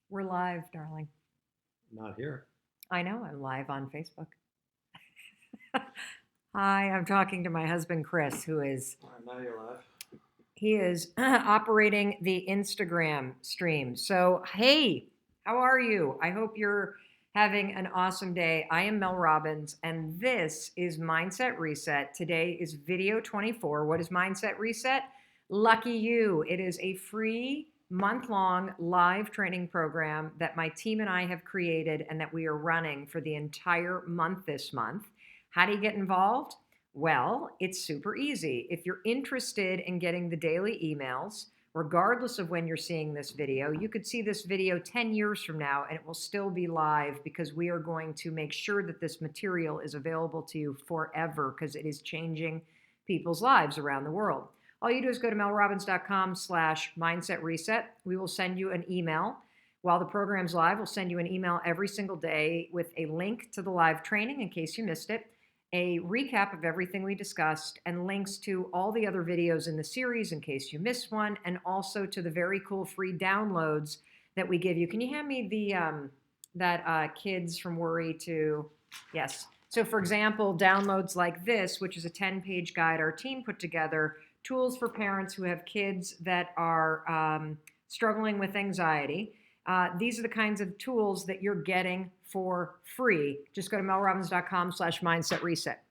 We're live, darling. Not here. I know I'm live on Facebook. Hi, I'm talking to my husband Chris, who is All right, now you're live. he is operating the Instagram stream. So, hey, how are you? I hope you're having an awesome day. I am Mel Robbins, and this is Mindset Reset. Today is video 24. What is Mindset Reset? Lucky you. It is a free month-long live training program that my team and I have created and that we are running for the entire month this month. How do you get involved? Well, it's super easy. If you're interested in getting the daily emails, regardless of when you're seeing this video, you could see this video 10 years from now and it will still be live because we are going to make sure that this material is available to you forever because it is changing people's lives around the world. All you do is go to melrobbins.com/mindset reset. We will send you an email. While the program's live, we'll send you an email every single day with a link to the live training in case you missed it, a recap of everything we discussed, and links to all the other videos in the series in case you missed one, and also to the very cool free downloads that we give you. Can you hand me that kids from worry to, yes. So for example, downloads like this, which is a 10-page guide our team put together, tools for parents who have kids that are struggling with anxiety. These are the kinds of tools that you're getting for free. Just go to melrobbins.com/mindset reset.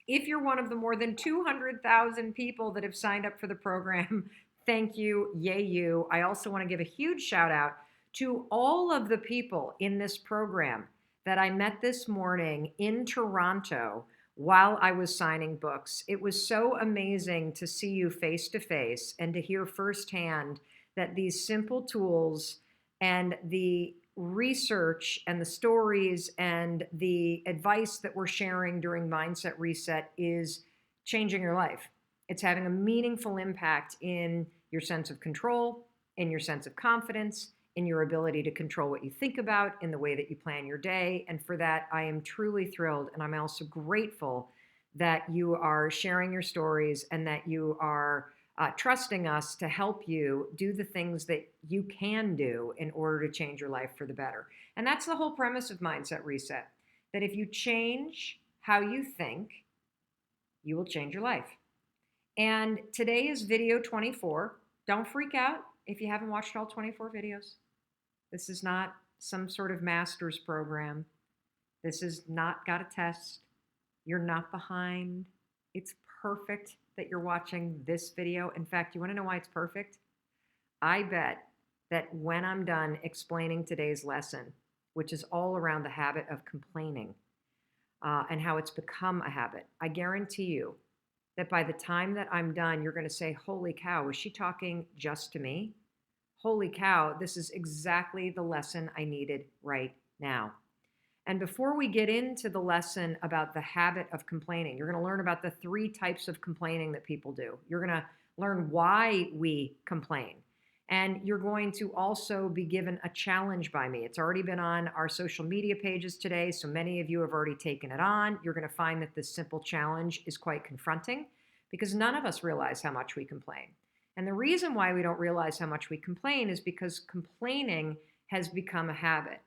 If you're one of the more than 200,000 people that have signed up for the program, thank you, yay you. I also want to give a huge shout out to all of the people in this program that I met this morning in Toronto while I was signing books. It was so amazing to see you face to face and to hear firsthand that these simple tools and the research and the stories and the advice that we're sharing during Mindset Reset is changing your life. It's having a meaningful impact in your sense of control, in your sense of confidence, in your ability to control what you think about, in the way that you plan your day. And for that, I am truly thrilled. And I'm also grateful that you are sharing your stories and that you are trusting us to help you do the things that you can do in order to change your life for the better. And that's the whole premise of Mindset Reset, that if you change how you think, you will change your life. And today is video 24. Don't freak out if you haven't watched all 24 videos. This is not some sort of master's program. This is not got a test. You're not behind. It's perfect that you're watching this video. In fact, you want to know why it's perfect? I bet that when I'm done explaining today's lesson, which is all around the habit of complaining and how it's become a habit, I guarantee you that by the time that I'm done, you're going to say, holy cow, was she talking just to me? Holy cow, this is exactly the lesson I needed right now. And before we get into the lesson about the habit of complaining, you're going to learn about the 3 types of complaining that people do. You're going to learn why we complain. And you're going to also be given a challenge by me. It's already been on our social media pages today, so many of you have already taken it on. You're going to find that this simple challenge is quite confronting because none of us realize how much we complain. And the reason why we don't realize how much we complain is because complaining has become a habit.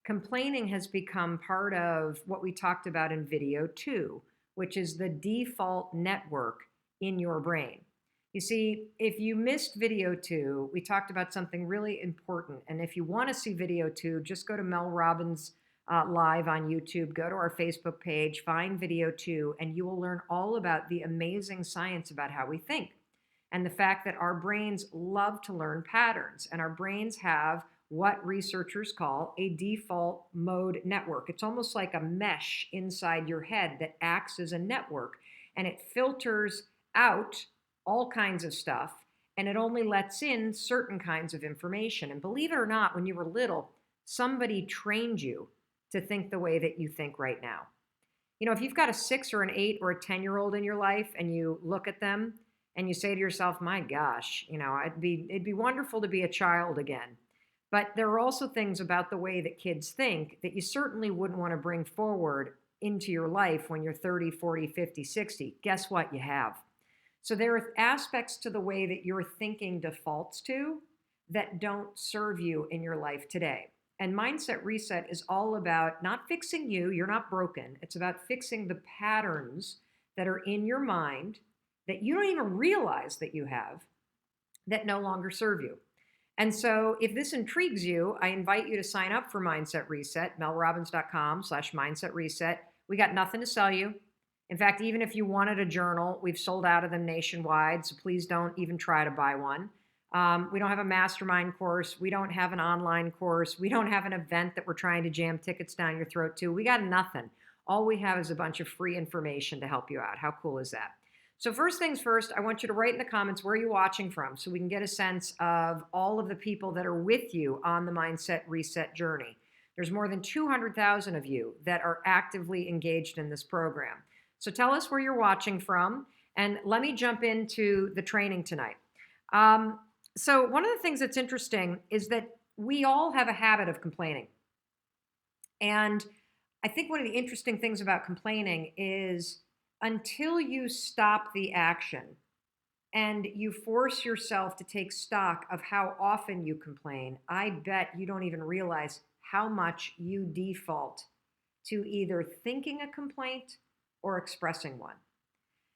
Complaining has become part of what we talked about in video 2, which is the default network in your brain. You see, if you missed video 2, we talked about something really important. And if you want to see video 2, just go to Mel Robbins live on YouTube, go to our Facebook page, find video 2, and you will learn all about the amazing science about how we think and the fact that our brains love to learn patterns, and our brains have what researchers call a default mode network. It's almost like a mesh inside your head that acts as a network, and it filters out all kinds of stuff, and it only lets in certain kinds of information. And believe it or not, when you were little, somebody trained you to think the way that you think right now. You know, if you've got a 6 or an 8 or a 10-year-old in your life and you look at them and you say to yourself, my gosh, you know, it'd be wonderful to be a child again. But there are also things about the way that kids think that you certainly wouldn't want to bring forward into your life when you're 30, 40, 50, 60. Guess what? You have. So there are aspects to the way that your thinking defaults to that don't serve you in your life today. And mindset reset is all about not fixing you, you're not broken. It's about fixing the patterns that are in your mind that you don't even realize that you have that no longer serve you. And so if this intrigues you, I invite you to sign up for Mindset Reset, melrobbins.com/mindset reset. We got nothing to sell you. In fact, even if you wanted a journal, we've sold out of them nationwide, so please don't even try to buy one. We don't have a mastermind course. We don't have an online course. We don't have an event that we're trying to jam tickets down your throat to. We got nothing. All we have is a bunch of free information to help you out. How cool is that? So first things first, I want you to write in the comments where you're watching from so we can get a sense of all of the people that are with you on the Mindset Reset journey. There's more than 200,000 of you that are actively engaged in this program. So tell us where you're watching from, and let me jump into the training tonight. So one of the things that's interesting is that we all have a habit of complaining. And I think one of the interesting things about complaining is until you stop the action and you force yourself to take stock of how often you complain, I bet you don't even realize how much you default to either thinking a complaint or expressing one.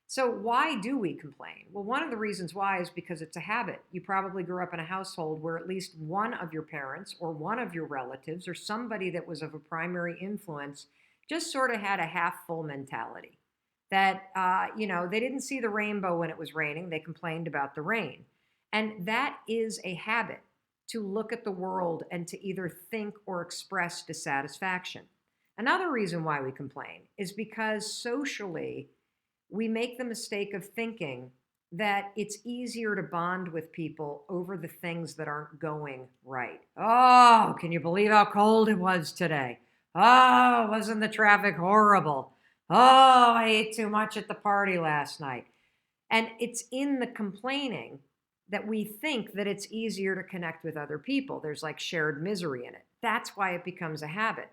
So why do we complain? Well, one of the reasons why is because it's a habit. You probably grew up in a household where at least one of your parents or one of your relatives or somebody that was of a primary influence just sort of had a half full mentality. That, they didn't see the rainbow when it was raining. They complained about the rain. And that is a habit, to look at the world and to either think or express dissatisfaction. Another reason why we complain is because socially, we make the mistake of thinking that it's easier to bond with people over the things that aren't going right. Oh, can you believe how cold it was today? Oh, wasn't the traffic horrible? Oh, I ate too much at the party last night. And it's in the complaining that we think that it's easier to connect with other people. There's like shared misery in it. That's why it becomes a habit.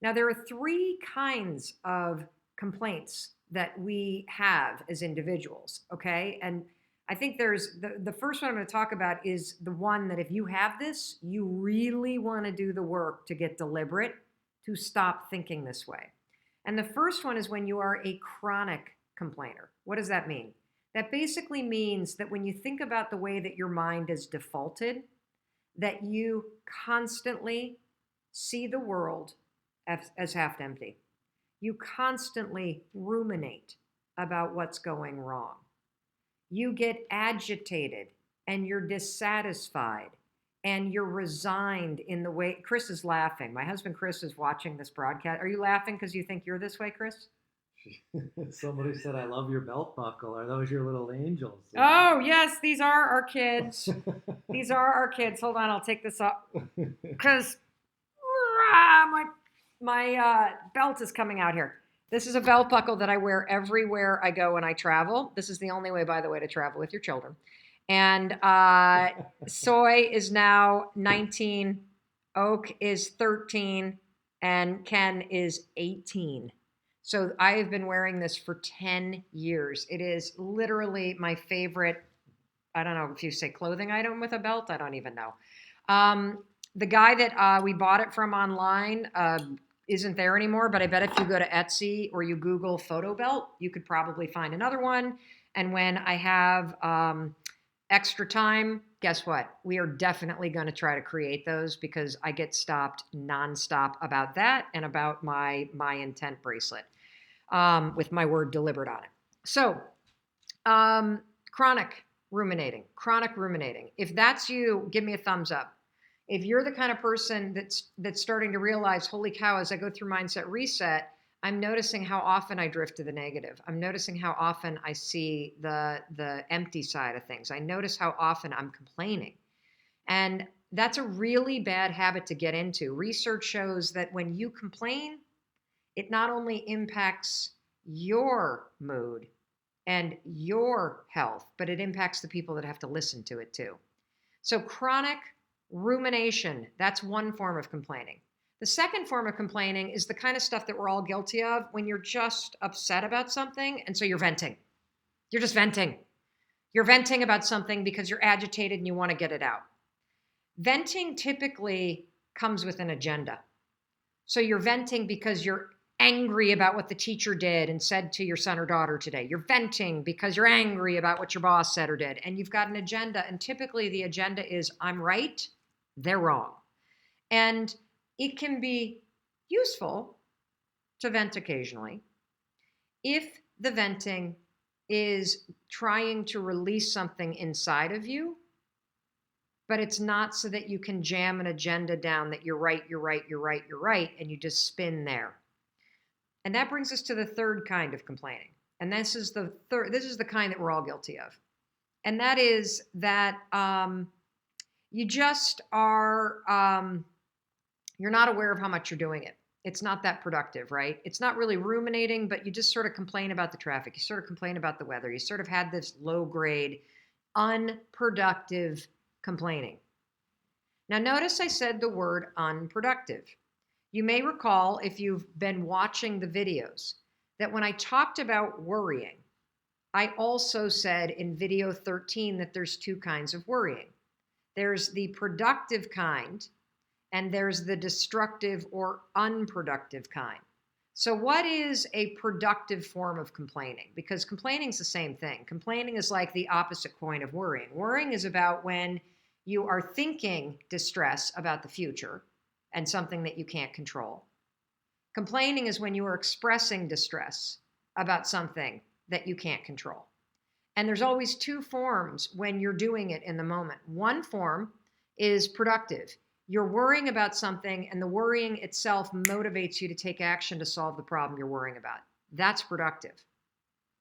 Now, there are three kinds of complaints that we have as individuals, okay? And I think there's the first one I'm going to talk about is the one that if you have this, you really want to do the work to get deliberate, to stop thinking this way. And the first one is when you are a chronic complainer. What does that mean? That basically means that when you think about the way that your mind is defaulted, that you constantly see the world as half empty. You constantly ruminate about what's going wrong. You get agitated and you're dissatisfied and you're resigned in the way. Chris is laughing. My husband Chris is watching this broadcast. Are you laughing because you think you're this way, Chris? Somebody said, "I love your belt buckle." Are those your little angels? Oh, yes, these are our kids. These are our kids. Hold on, I'll take this up because my belt is coming out here. This is a belt buckle that I wear everywhere I go when I travel. This is the only way, by the way, to travel with your children. And Soy is now 19, Oak is 13, and Ken is 18. So I have been wearing this for 10 years. It is literally my favorite, I don't know if you say clothing item with a belt, I don't even know. The guy that we bought it from online isn't there anymore, but I bet if you go to Etsy or you Google photo belt, you could probably find another one. And when I have extra time, guess what? We are definitely going to try to create those because I get stopped nonstop about that and about my intent bracelet with my word deliberate on it. So chronic ruminating. If that's you, give me a thumbs up. If you're the kind of person that's starting to realize, holy cow, as I go through Mindset Reset, I'm noticing how often I drift to the negative. I'm noticing how often I see the empty side of things. I notice how often I'm complaining. And that's a really bad habit to get into. Research shows that when you complain, it not only impacts your mood and your health, but it impacts the people that have to listen to it too. So chronic rumination, that's one form of complaining. The second form of complaining is the kind of stuff that we're all guilty of when you're just upset about something, and so you're venting. You're just venting. You're venting about something because you're agitated and you want to get it out. Venting typically comes with an agenda. So you're venting because you're angry about what the teacher did and said to your son or daughter today. You're venting because you're angry about what your boss said or did. And you've got an agenda. And typically the agenda is I'm right, they're wrong. And it can be useful to vent occasionally if the venting is trying to release something inside of you, but it's not so that you can jam an agenda down that you're right, you're right, you're right, you're right, and you just spin there. And that brings us to the third kind of complaining. And this is the kind that we're all guilty of. And that is that you just are, you're not aware of how much you're doing it. It's not that productive, right? It's not really ruminating, but you just sort of complain about the traffic. You sort of complain about the weather. You sort of had this low grade, unproductive complaining. Now, notice I said the word unproductive. You may recall, if you've been watching the videos, that when I talked about worrying, I also said in video 13 that there's two kinds of worrying. There's the productive kind, and there's the destructive or unproductive kind. So what is a productive form of complaining? Because complaining is the same thing. Complaining is like the opposite coin of worrying. Worrying is about when you are thinking distress about the future and something that you can't control. Complaining is when you are expressing distress about something that you can't control. And there's always two forms when you're doing it in the moment. One form is productive. You're worrying about something, and the worrying itself motivates you to take action to solve the problem you're worrying about. That's productive.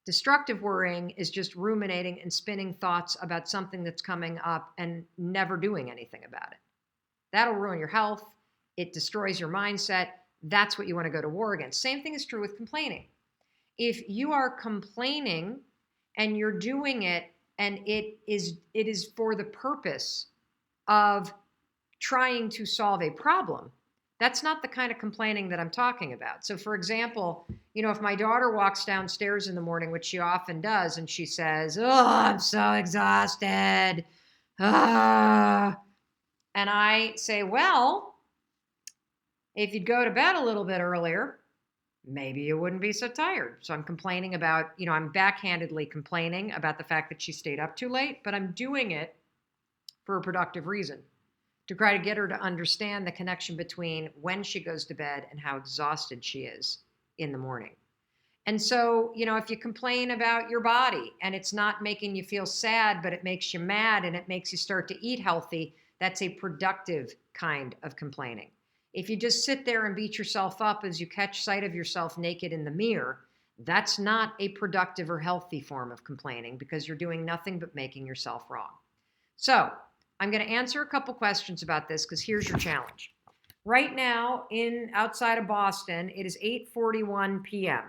Destructive worrying is just ruminating and spinning thoughts about something that's coming up and never doing anything about it. That'll ruin your health. It destroys your mindset. That's what you want to go to war against. Same thing is true with complaining. If you are complaining and you're doing it and it is for the purpose of trying to solve a problem, that's not the kind of complaining that I'm talking about. So for example, if my daughter walks downstairs in the morning, which she often does, and she says, "Oh, I'm so exhausted." And I say, well, if you'd go to bed a little bit earlier, maybe you wouldn't be so tired. So I'm complaining about, I'm backhandedly complaining about the fact that she stayed up too late, but I'm doing it for a productive reason, to try to get her to understand the connection between when she goes to bed and how exhausted she is in the morning. And so, if you complain about your body and it's not making you feel sad, but it makes you mad and it makes you start to eat healthy, that's a productive kind of complaining. If you just sit there and beat yourself up as you catch sight of yourself naked in the mirror, that's not a productive or healthy form of complaining, because you're doing nothing but making yourself wrong. So I'm going to answer a couple questions about this, because here's your challenge. Right now, outside of Boston, it is 8:41 p.m.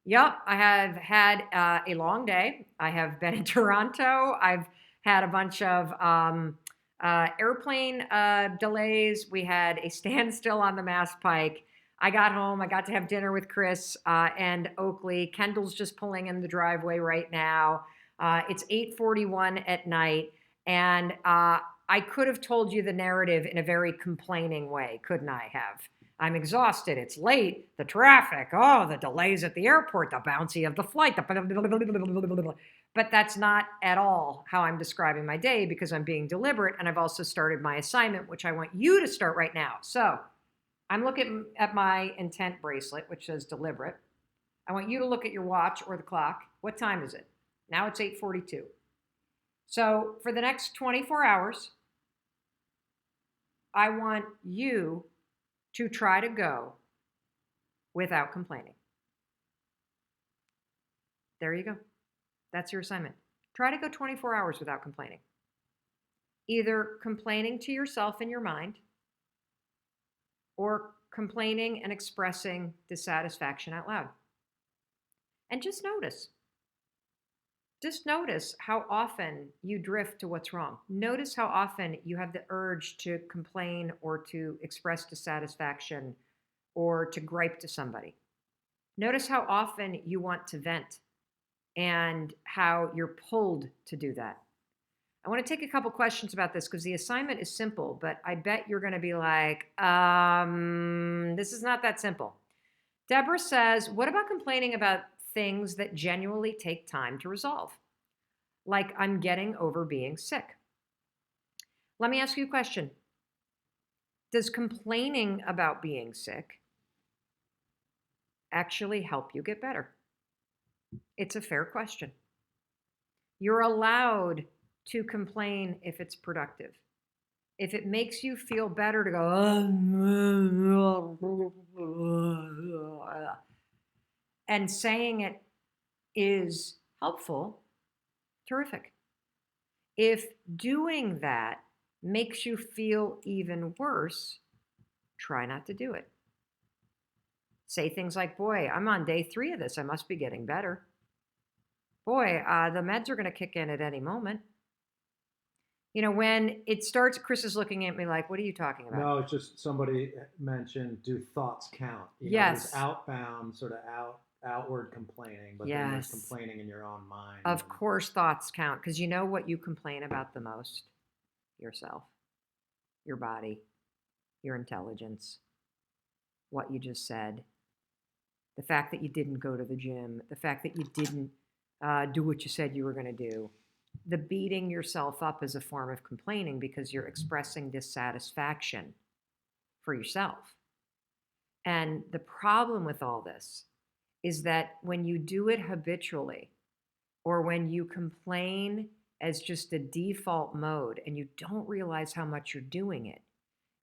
Yep, I have had a long day. I have been in Toronto. I've had a bunch of airplane delays. We had a standstill on the Mass Pike. I got home. I got to have dinner with Chris and Oakley. Kendall's just pulling in the driveway right now. It's 8:41 at night. And I could have told you the narrative in a very complaining way, couldn't I have? I'm exhausted. It's late. The traffic. Oh, the delays at the airport. The bouncy of the flight. But that's not at all how I'm describing my day, because I'm being deliberate, and I've also started my assignment, which I want you to start right now. So I'm looking at my intent bracelet, which says deliberate. I want you to look at your watch or the clock. What time is it? Now it's 8:42. So for the next 24 hours, I want you to try to go without complaining. There you go. That's your assignment. Try to go 24 hours without complaining. Either complaining to yourself in your mind, or complaining and expressing dissatisfaction out loud. And just notice. Just notice how often you drift to what's wrong. Notice how often you have the urge to complain or to express dissatisfaction or to gripe to somebody. Notice how often you want to vent. and how you're pulled to do that. I want to take a couple questions about this because the assignment is simple, but I bet you're going to be like, this is not that simple. Deborah says, what about complaining about things that genuinely take time to resolve? Like, I'm getting over being sick. Let me ask you a question. Does complaining about being sick actually help you get better? It's a fair question. You're allowed to complain if it's productive. If it makes you feel better to go, and saying it is helpful, terrific. If doing that makes you feel even worse, try not to do it. Say things like, boy, I'm on day 3 of this. I must be getting better. Boy, the meds are going to kick in at any moment. You know, when it starts, Chris is looking at me like, what are you talking about? No, it's just somebody mentioned, do thoughts count? There's Yes. outbound, sort of outward complaining, but then there's Yes. complaining in your own mind. Of course, thoughts count because you know what you complain about the most? Yourself, your body, your intelligence, what you just said, the fact that you didn't go to the gym, the fact that you didn't do what you said you were going to do. The beating yourself up is a form of complaining because you're expressing dissatisfaction for yourself. And the problem with all this is that when you do it habitually, or when you complain as just a default mode and you don't realize how much you're doing it,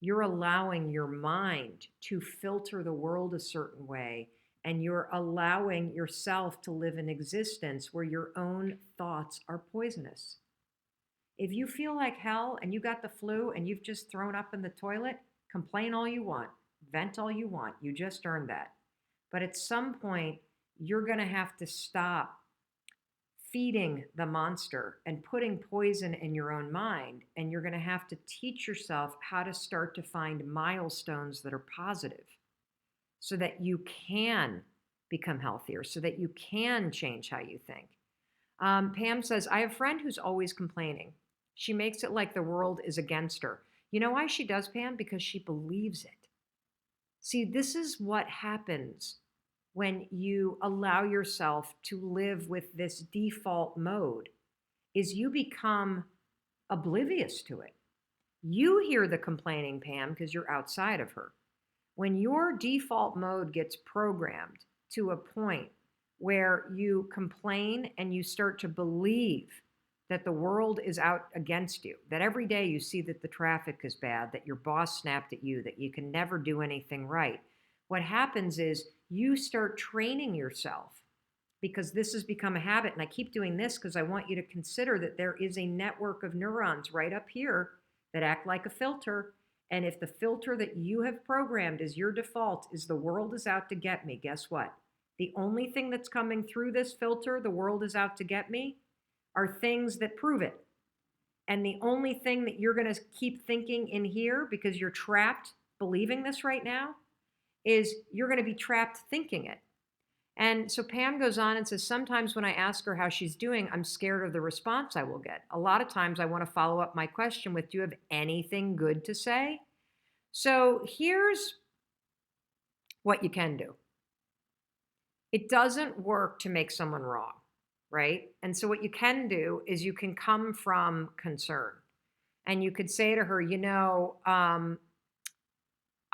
you're allowing your mind to filter the world a certain way, and you're allowing yourself to live an existence where your own thoughts are poisonous. If you feel like hell and you got the flu and you've just thrown up in the toilet, complain all you want, vent all you want. You just earned that. But at some point, you're going to have to stop feeding the monster and putting poison in your own mind. And you're going to have to teach yourself how to start to find milestones that are positive so that you can become healthier, so that you can change how you think. Pam says, I have a friend who's always complaining. She makes it like the world is against her. You know why she does, Pam? Because she believes it. See, this is what happens when you allow yourself to live with this default mode is you become oblivious to it. You hear the complaining, Pam, because you're outside of her. When your default mode gets programmed to a point where you complain and you start to believe that the world is out against you, that every day you see that the traffic is bad, that your boss snapped at you, that you can never do anything right, what happens is you start training yourself because this has become a habit. And I keep doing this because I want you to consider that there is a network of neurons right up here that act like a filter. And if the filter that you have programmed as your default is the world is out to get me, guess what? The only thing that's coming through this filter, the world is out to get me, are things that prove it. And the only thing that you're going to keep thinking in here because you're trapped believing this right now is you're going to be trapped thinking it. And so Pam goes on and says, sometimes when I ask her how she's doing, I'm scared of the response I will get. A lot of times I want to follow up my question with, do you have anything good to say? So here's what you can do. It doesn't work to make someone wrong, right? And so what you can do is you can come from concern. And you could say to her,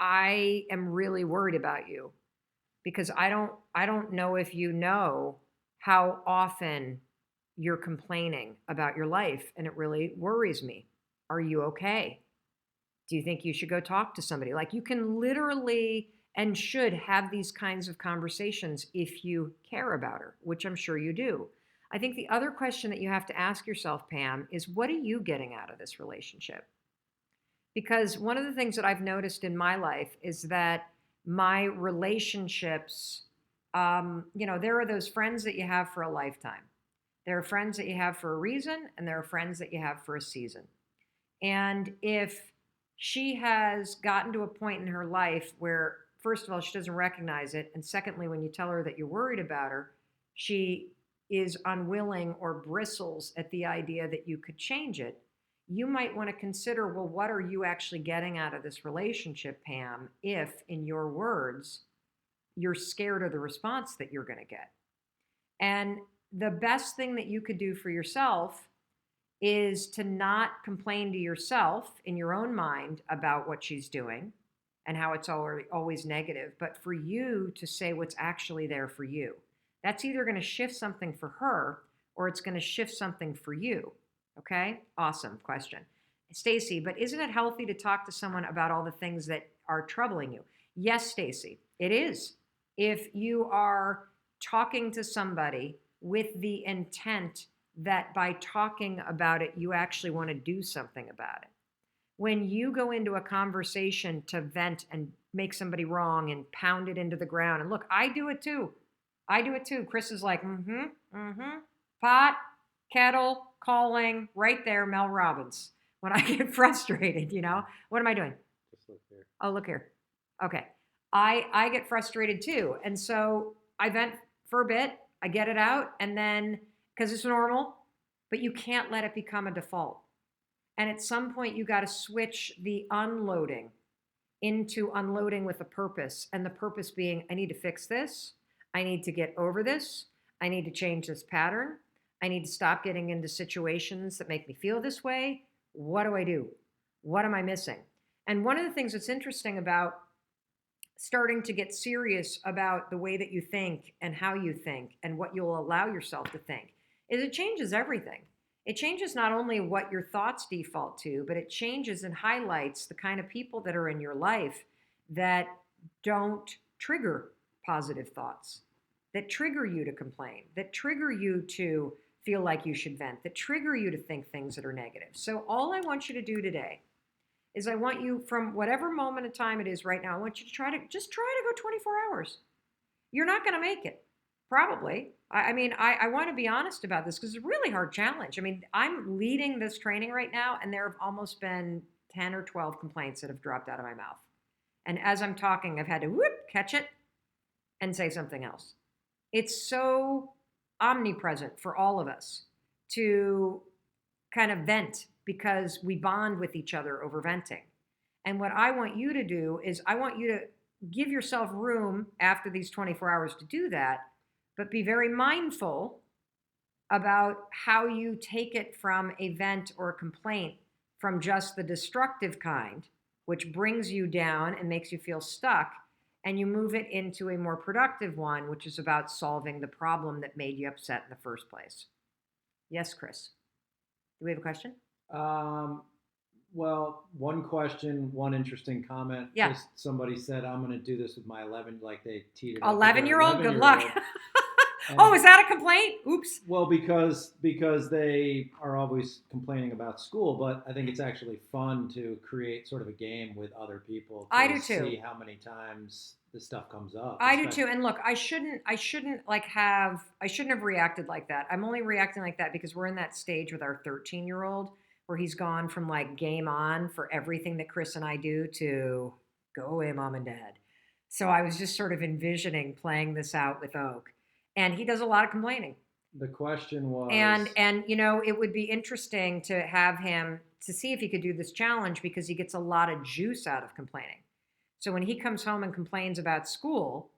I am really worried about you because I don't know if you know how often you're complaining about your life and it really worries me. Are you okay? Do you think you should go talk to somebody? Like you can literally and should have these kinds of conversations if you care about her, which I'm sure you do. I think the other question that you have to ask yourself, Pam, is what are you getting out of this relationship? Because one of the things that I've noticed in my life is that my relationships, there are those friends that you have for a lifetime. There are friends that you have for a reason, and there are friends that you have for a season. And if she has gotten to a point in her life where, first of all, she doesn't recognize it, and secondly, when you tell her that you're worried about her, she is unwilling or bristles at the idea that you could change it, you might want to consider, well, what are you actually getting out of this relationship, Pam, if, in your words, you're scared of the response that you're going to get? And the best thing that you could do for yourself is to not complain to yourself in your own mind about what she's doing and how it's always negative, but for you to say what's actually there for you. That's either going to shift something for her or it's going to shift something for you. Okay? Awesome question. Stacy, but isn't it healthy to talk to someone about all the things that are troubling you? Yes, Stacy, it is. If you are talking to somebody with the intent that by talking about it, you actually want to do something about it. When you go into a conversation to vent and make somebody wrong and pound it into the ground, and look, I do it too. I do it too. Chris is like, pot, kettle, calling, right there, Mel Robbins. When I get frustrated, what am I doing? Just look here. Oh, look here. Okay. I get frustrated too. And so I vent for a bit, I get it out, and then, because it's normal, but you can't let it become a default. And at some point, you got to switch the unloading into unloading with a purpose. And the purpose being, I need to fix this. I need to get over this. I need to change this pattern. I need to stop getting into situations that make me feel this way. What do I do? What am I missing? And one of the things that's interesting about starting to get serious about the way that you think and how you think and what you'll allow yourself to think is it changes everything. It changes not only what your thoughts default to, but it changes and highlights the kind of people that are in your life that don't trigger positive thoughts, that trigger you to complain, that trigger you to feel like you should vent, that trigger you to think things that are negative. So all I want you to do today is I want you, from whatever moment of time it is right now, I want you to try to go 24 hours. You're not going to make it. Probably. I want to be honest about this because it's a really hard challenge. I mean, I'm leading this training right now, and there have almost been 10 or 12 complaints that have dropped out of my mouth. And as I'm talking, I've had to catch it and say something else. It's so omnipresent for all of us to kind of vent because we bond with each other over venting. And what I want you to do is I want you to give yourself room after these 24 hours to do that, but be very mindful about how you take it from a vent or a complaint from just the destructive kind, which brings you down and makes you feel stuck, and you move it into a more productive one, which is about solving the problem that made you upset in the first place. Yes, Chris. Do we have a question? Well, one question, one interesting comment. Yeah. Just somebody said, I'm going to do this with my 11, like they teetered 11-year-old? Good luck. Oh, is that a complaint? Oops. Well, because they are always complaining about school, but I think it's actually fun to create sort of a game with other people to I do too. See how many times this stuff comes up. I do too. And look, I shouldn't have reacted like that. I'm only reacting like that because we're in that stage with our 13-year-old where he's gone from like game on for everything that Chris and I do to go away, mom and dad. So I was just sort of envisioning playing this out with Oak. And he does a lot of complaining. The question was, and it would be interesting to have him to see if he could do this challenge because he gets a lot of juice out of complaining. So when he comes home and complains about school,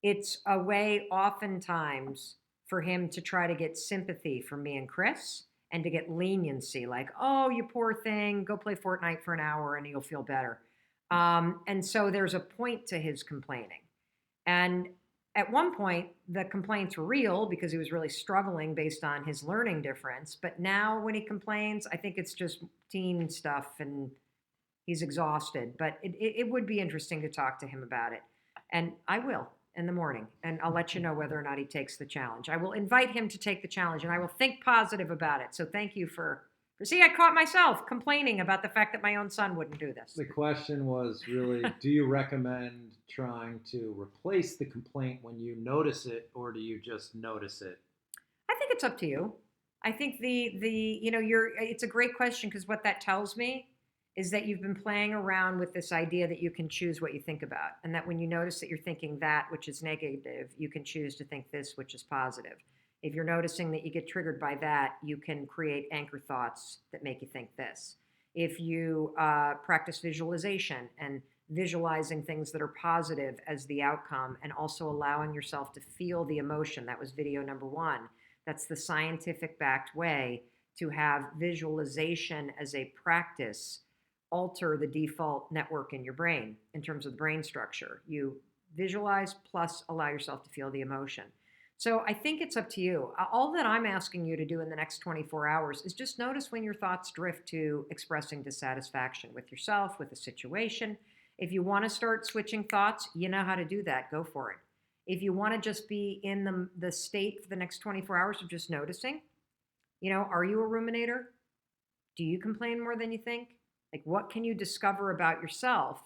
it's a way oftentimes for him to try to get sympathy from me and Chris and to get leniency, like, oh, you poor thing, go play Fortnite for an hour and you'll feel better. And so there's a point to his complaining. And at one point, the complaints were real because he was really struggling based on his learning difference. But now when he complains, I think it's just teen stuff and he's exhausted. But it would be interesting to talk to him about it. And I will in the morning. And I'll let you know whether or not he takes the challenge. I will invite him to take the challenge and I will think positive about it. So thank you for see, I caught myself complaining about the fact that my own son wouldn't do this. The question was really, do you recommend trying to replace the complaint when you notice it, or do you just notice it? I think it's up to you. I think it's a great question because what that tells me is that you've been playing around with this idea that you can choose what you think about, and that when you notice that you're thinking that which is negative, you can choose to think this which is positive. If you're noticing that you get triggered by that, you can create anchor thoughts that make you think this. If you practice visualization and visualizing things that are positive as the outcome and also allowing yourself to feel the emotion, that was video number one. That's the scientific backed way to have visualization as a practice alter the default network in your brain in terms of the brain structure. You visualize plus allow yourself to feel the emotion. So I think it's up to you. All that I'm asking you to do in the next 24 hours is just notice when your thoughts drift to expressing dissatisfaction with yourself, with the situation. If you want to start switching thoughts, you know how to do that. Go for it. If you want to just be in the state for the next 24 hours of just noticing, are you a ruminator? Do you complain more than you think? Like, what can you discover about yourself?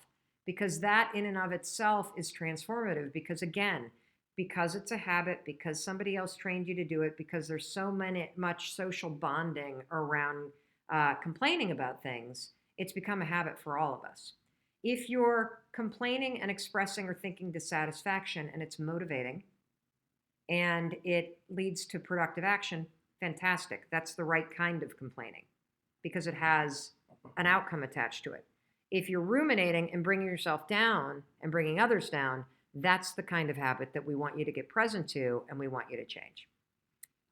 Because that in and of itself is transformative. Because again, because it's a habit, because somebody else trained you to do it, because there's so much social bonding around complaining about things, it's become a habit for all of us. If you're complaining and expressing or thinking dissatisfaction and it's motivating and it leads to productive action, fantastic. That's the right kind of complaining because it has an outcome attached to it. If you're ruminating and bringing yourself down and bringing others down, that's the kind of habit that we want you to get present to and we want you to change.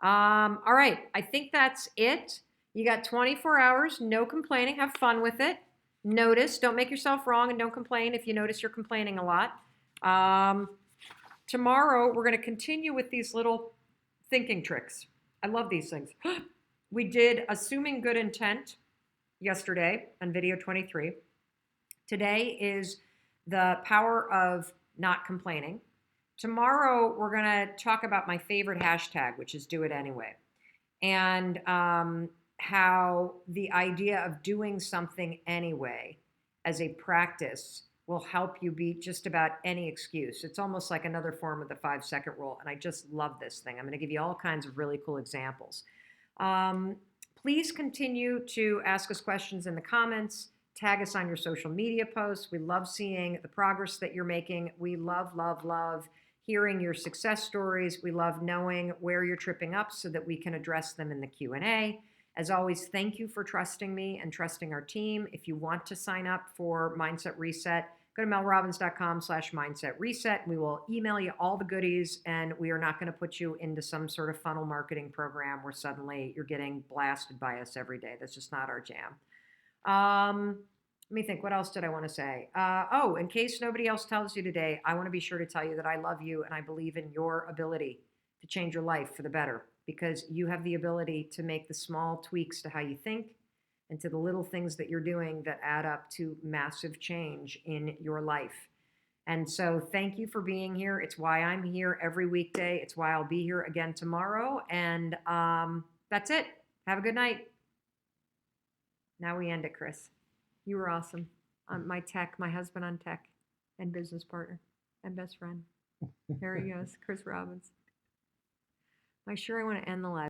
All right, I think that's it. You got 24 hours, no complaining, have fun with it. Notice, don't make yourself wrong and don't complain if you notice you're complaining a lot. Tomorrow, we're going to continue with these little thinking tricks. I love these things. We did assuming good intent yesterday on video 23. Today is the power of not complaining. Tomorrow, we're going to talk about my favorite hashtag, which is do it anyway. And how the idea of doing something anyway as a practice will help you beat just about any excuse. It's almost like another form of the 5-second rule. And I just love this thing. I'm going to give you all kinds of really cool examples. Please continue to ask us questions in the comments. Tag us on your social media posts. We love seeing the progress that you're making. We love, love, love hearing your success stories. We love knowing where you're tripping up so that we can address them in the Q&A. As always, thank you for trusting me and trusting our team. If you want to sign up for Mindset Reset, go to melrobbins.com/mindset reset. We will email you all the goodies, and we are not going to put you into some sort of funnel marketing program where suddenly you're getting blasted by us every day. That's just not our jam. Let me think. What else did I want to say? In case nobody else tells you today, I want to be sure to tell you that I love you and I believe in your ability to change your life for the better, because you have the ability to make the small tweaks to how you think and to the little things that you're doing that add up to massive change in your life. And so thank you for being here. It's why I'm here every weekday. It's why I'll be here again tomorrow. And that's it. Have a good night. Now we end it, Chris. You were awesome. My husband on tech and business partner and best friend. There he goes, Chris Robbins. Am I sure I want to end the live?